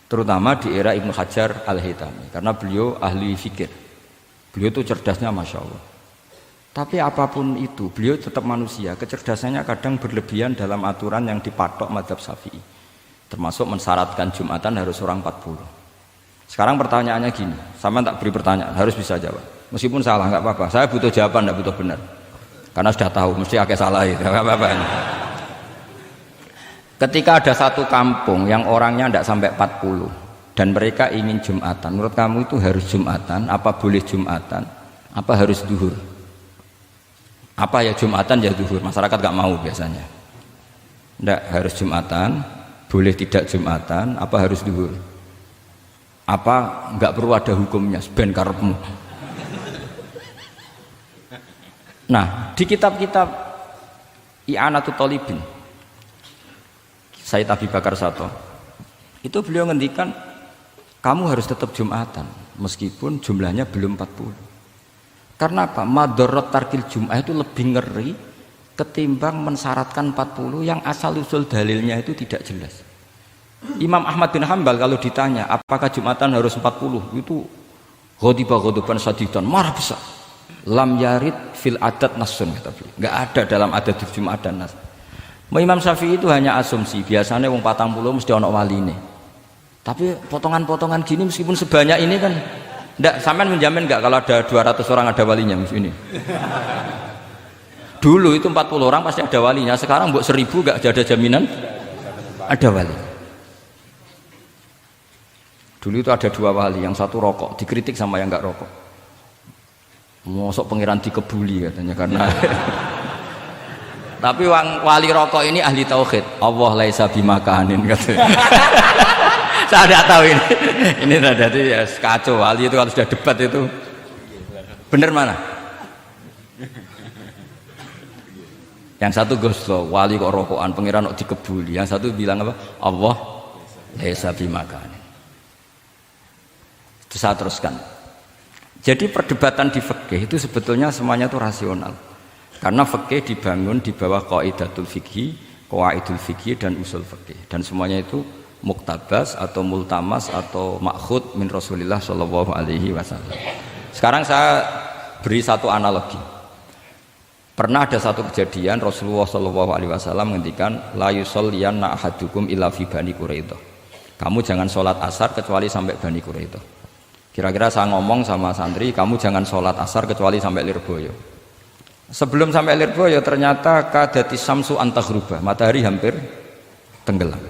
terutama di era Ibnu Hajar Al-Haytami, karena beliau ahli fikir. Beliau itu cerdasnya Masya Allah. Tapi apapun itu, beliau tetap manusia. Kecerdasannya kadang berlebihan dalam aturan yang dipatok mazhab Syafi'i, termasuk mensyaratkan Jumatan harus orang 40. Sekarang pertanyaannya gini, sama tak beri pertanyaan, harus bisa jawab. Meskipun salah nggak apa-apa, saya butuh jawaban, nggak butuh benar, karena sudah tahu mesti akeh salah itu, nggak apa-apa. Ketika ada satu kampung yang orangnya tidak sampai 40 dan mereka ingin Jumatan, menurut kamu itu harus Jumatan, apa boleh Jumatan, apa harus duhur? Apa ya Jumatan ya duhur? Masyarakat nggak mau biasanya. Tidak harus Jumatan, boleh tidak Jumatan, apa harus duhur? Apa nggak perlu ada hukumnya? Ben karepmu. Nah, di kitab-kitab I'anatul Talibin, Sayyid Abi Bakar Sato, itu beliau ngendikan kamu harus tetap Jumatan meskipun jumlahnya belum 40. Karena apa? Madharat tarkil Jum'ah itu lebih ngeri ketimbang mensyaratkan 40 yang asal usul dalilnya itu tidak jelas. Imam Ahmad bin Hanbal kalau ditanya apakah Jumatan harus 40, itu ghadiba ghadaban sadidan, marah besar. Lam yarid fil adat nasun, enggak ada dalam adat Jumatan nas. Imam Syafi'i itu hanya asumsi, biasanya wong 40 mesti ono waline. Tapi potongan-potongan gini meskipun sebanyak ini kan enggak, sampean menjamin enggak kalau ada 200 orang ada walinya ini? Dulu itu 40 orang pasti ada walinya, sekarang buat 1000 enggak ada jaminan ada wali. Dulu itu ada 2 wali, yang satu rokok, dikritik sama yang enggak rokok. Mosok pangeran dikebuli katanya karena tapi wali rokok ini ahli tauhid, Allah laisa bimakanin katanya. Saya tidak tahu ini jadi ya kacau. Wali itu kalau sudah debat itu bener mana? Yang satu goslo, wali kok rokokan, pangeran kok dikebuli. Yang satu bilang apa? Allah laisa bimakanin. Itu saya teruskan. Jadi perdebatan di fikih itu sebetulnya semuanya itu rasional. Karena fikih dibangun di bawah qaidatul fikih, qawaidul fikih dan usul fikih, dan semuanya itu muktabas atau multamas atau makhud min Rasulillah Shallallahu Alaihi Wasallam. Sekarang saya beri satu analogi. Pernah ada satu kejadian Rasulullah Shallallahu Alaihi Wasallam menghentikan la yusolliyanna ahadukum illa fi Bani Quraidah. Kamu jangan sholat asar kecuali sampai Bani Quraidah. Kira-kira saya ngomong sama santri, kamu jangan sholat asar kecuali sampai Lirboyo. Sebelum sampai Lirboyo ternyata kadati samsu antaghruba, matahari hampir tenggelam.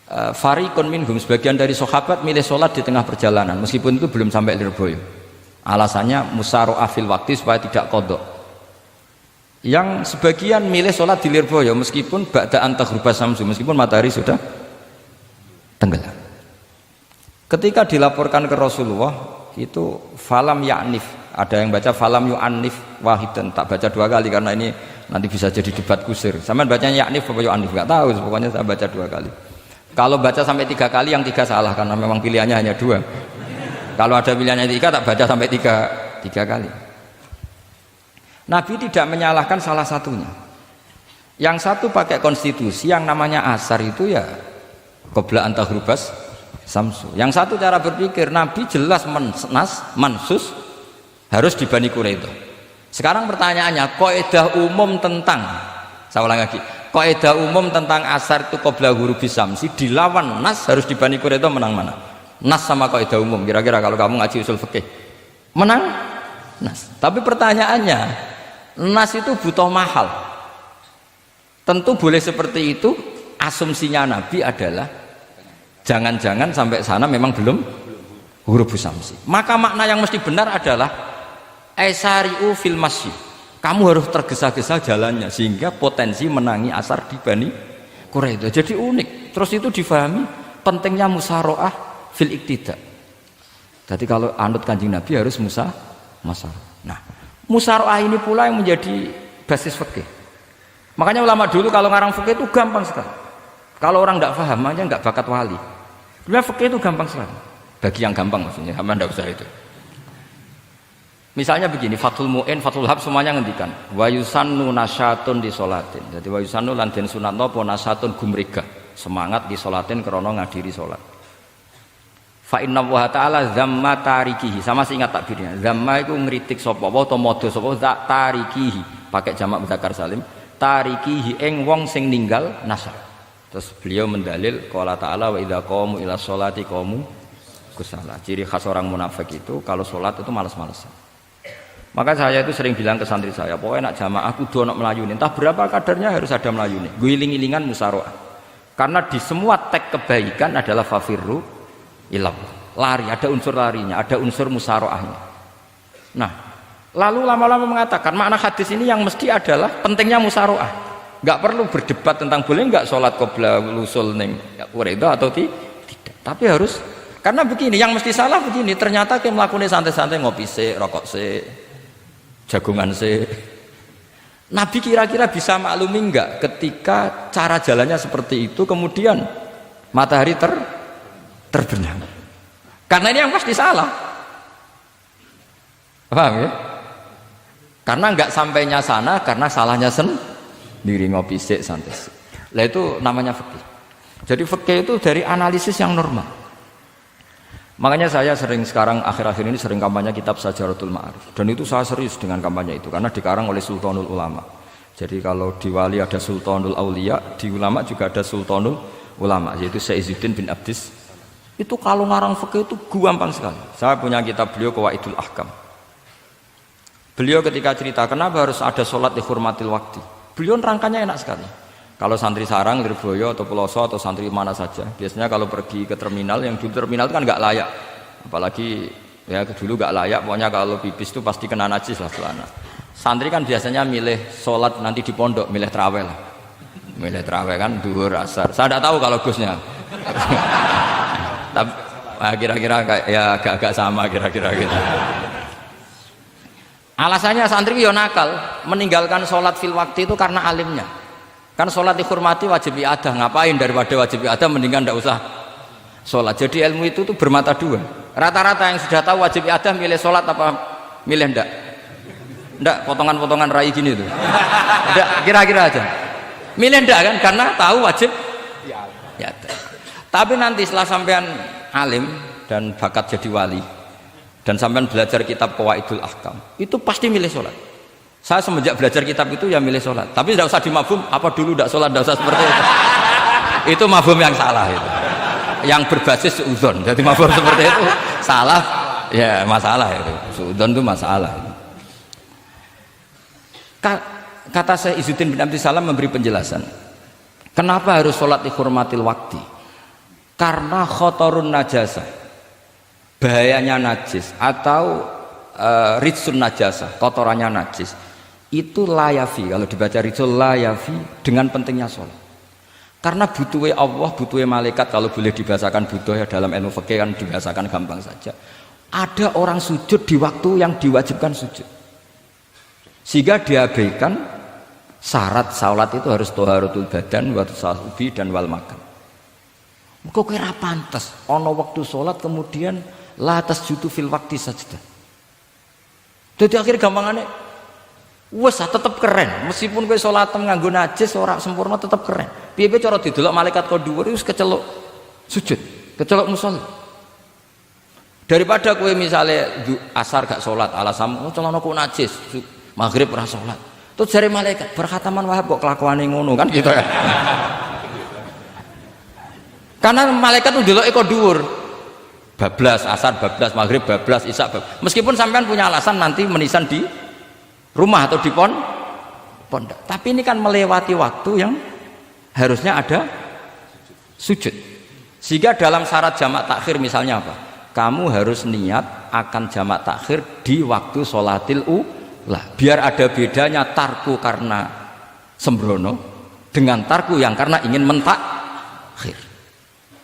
Fariqun minhum, sebagian dari sahabat milih sholat di tengah perjalanan meskipun itu belum sampai Lirboyo. Alasannya musyaroah fil waktu supaya tidak kodok. Yang sebagian milih sholat di Lirboyo meskipun ba'da antaghruba samsu, meskipun matahari sudah tenggelam. Ketika dilaporkan ke Rasulullah itu falam ya'nif, ada yang baca falam yu'annif wahidan, tak baca 2 kali karena ini nanti bisa jadi debat kusir. Sama bacanya ya'nif apa yu'annif nggak tahu, pokoknya saya baca 2 kali. Kalau baca sampai 3 kali yang 3 salah karena memang pilihannya hanya 2. Kalau ada pilihannya 3 tak baca sampai 3 kali. Nabi tidak menyalahkan salah satunya. Yang satu pakai konstitusi yang namanya asar itu ya qabla antaghrubas samsu. Yang satu cara berpikir Nabi jelas mansus harus di Bani Quraidah. Sekarang pertanyaannya, kaidah umum tentang, saya ulang lagi, kaidah umum tentang asar itu qabla hurufis samsi dilawan nas harus di Bani Quraidah, menang mana? Nas sama kaidah umum. Kira-kira kalau kamu ngaji usul fikih menang nas. Tapi pertanyaannya, nas itu butuh mahal. Tentu boleh seperti itu. Asumsinya Nabi adalah jangan-jangan sampai sana memang belum hurufus samsi. Maka makna yang mesti benar adalah aisari'u fil masyi. Kamu harus tergesa-gesa jalannya sehingga potensi menangi asar di Bani Quraidah. Jadi unik. Terus itu difahami pentingnya musyaroah fil iktida. Jadi kalau anut Kanjeng Nabi harus musyaroah. Nah, musyaroah ini pula yang menjadi basis fikih. Makanya ulama dulu kalau ngarang fikih itu gampang sekali. Kalau orang tidak paham aja nggak bakat wali. Sebenarnya fikih itu gampang sekali. Bagi yang gampang maksudnya, hamba tidak usah itu. Misalnya begini, Fathul Mu'in, Fathul Hab semuanya ngendikan wa yusannu nasyatun di sholatin. Jadi wa yusannu lan den sunatno apa nasyatun gumrega, semangat di sholatin krana ngadiri sholat. Fa inna wa ta'ala zamma tarikihi. Sama sih ingat takbirnya. Zamma itu ngritik sapa wa utawa modho sapa tarikihi. Pakai jamak muzakkar salim. Tarikihi ing wong sing ninggal nasar. Terus beliau mendalil qala ta'ala wa idza qamu ila sholati qamu kusala. Ciri khas orang munafik itu kalau sholat itu malas-malesan. Maka saya itu sering bilang ke santri saya, pokoknya nak jamaah kudu ana melayune. Entah berapa kadarnya harus ada melayune. Guling-gilingan musaroah. Karena di semua teks kebaikan adalah fafirru ilallah. Lari, ada unsur larinya, ada unsur musaroahnya. Nah, lalu lama-lama mengatakan makna hadis ini yang mesti adalah pentingnya musaroah. Enggak perlu berdebat tentang boleh enggak sholat qobla usul ning quraidah atau tidak. Tapi harus karena begini, yang mesti salah begini, ternyata kita melakukan santai-santai ngopi se, rokok se, jagungan se. Nabi kira-kira bisa maklumi enggak ketika cara jalannya seperti itu kemudian matahari terbenam. Karena ini yang pasti salah. Paham ya? Karena enggak sampainya sana karena salahnya sendiri ngopi se, santai se. Lah itu namanya fikih. Jadi fikih itu dari analisis yang normal. Makanya saya sering sekarang akhir-akhir ini sering kampanye kitab Sajaratul Ma'arif, dan itu saya serius dengan kampanye itu karena dikarang oleh Sultanul Ulama. Jadi kalau di wali ada Sultanul Aulia, di ulama juga ada Sultanul Ulama, yaitu Syekh Izzuddin bin Abdis. Itu kalau ngarang fikih itu gampang sekali. Saya punya kitab beliau Qawaidul Ahkam. Beliau ketika cerita kenapa harus ada sholat dihormatil waktu, beliau rangkanya enak sekali. Kalau santri Sarang, Lirboyo atau Peloso atau santri mana saja, biasanya kalau pergi ke terminal, yang di terminal itu kan nggak layak, apalagi ya dulu nggak layak, pokoknya kalau pipis itu pasti kena najis lah celana. Santri kan biasanya milih sholat nanti di pondok, milih terawih lah, milih terawih kan duhur asar. Saya tidak tahu kalau Gusnya, tapi kira-kira ya agak sama kira-kira gitu. Alasannya santri yo nakal, meninggalkan sholat fil waktu itu karena alimnya. Kan sholat dihormati wajib iadah, ngapain daripada wajib iadah mendingan tidak usah sholat. Jadi ilmu itu tuh bermata dua. Rata-rata yang sudah tahu wajib iadah milih sholat apa milih ndak? Ndak, potongan-potongan rai gini tuh. Ndak, kira-kira aja. Milih ndak kan karena tahu wajib iadah. Tapi nanti setelah sampean alim dan bakat jadi wali dan sampean belajar kitab Qawaidul Ahkam, itu pasti milih sholat. Saya semenjak belajar kitab itu ya milih sholat. Tapi tidak usah dimafhum, apa dulu tidak sholat, tidak usah seperti itu. Itu mafhum yang salah itu. Yang berbasis suudzon. Jadi mafhum seperti itu salah, ya masalah itu. Suudzon itu masalah. Kata saya Izzuddin bin Abdis Salam memberi penjelasan. Kenapa harus sholat dihormatil waktu? Karena khotorun najasah, bahayanya najis atau ritsun najasah, kotorannya najis. Itu layafi, kalau dibaca rizul layafi dengan pentingnya sholat. Karena butuhnya Allah, butuhnya malaikat, kalau boleh dibahasakan butuh ya dalam ilmu fikih kan dibahasakan gampang saja. Ada orang sujud di waktu yang diwajibkan sujud, sehingga diabaikan syarat sholat itu harus toharatul badan, wa tasawubi dan wal makan. Kok kira pantas ono waktu sholat kemudian la tasjudu fil waktu sajdah. Jadi akhir gampangannya wes tetap keren, meskipun kowe salatan nganggo najis ora sempurna tetap keren. Piye-piye cara didelok malaikat kok dhuwur wis keceluk sujud, keceluk musholli. Daripada kowe misale asar gak salat, alasan celana kok najis, maghrib ora salat. Terus jare malaikat, berkhataman Wahab kok kelakuane ngono kan gitu ya. Karena malaikat tuh deloke kok dhuwur. Bablas asar, bablas maghrib, bablas isya, meskipun sampean punya alasan nanti menisan di rumah atau di pondok, tapi ini kan melewati waktu yang harusnya ada sujud. Sehingga dalam syarat jamak takhir misalnya apa? Kamu harus niat akan jamak takhir di waktu sholatil ula, biar ada bedanya tarku karena sembrono dengan tarku yang karena ingin mentakhir.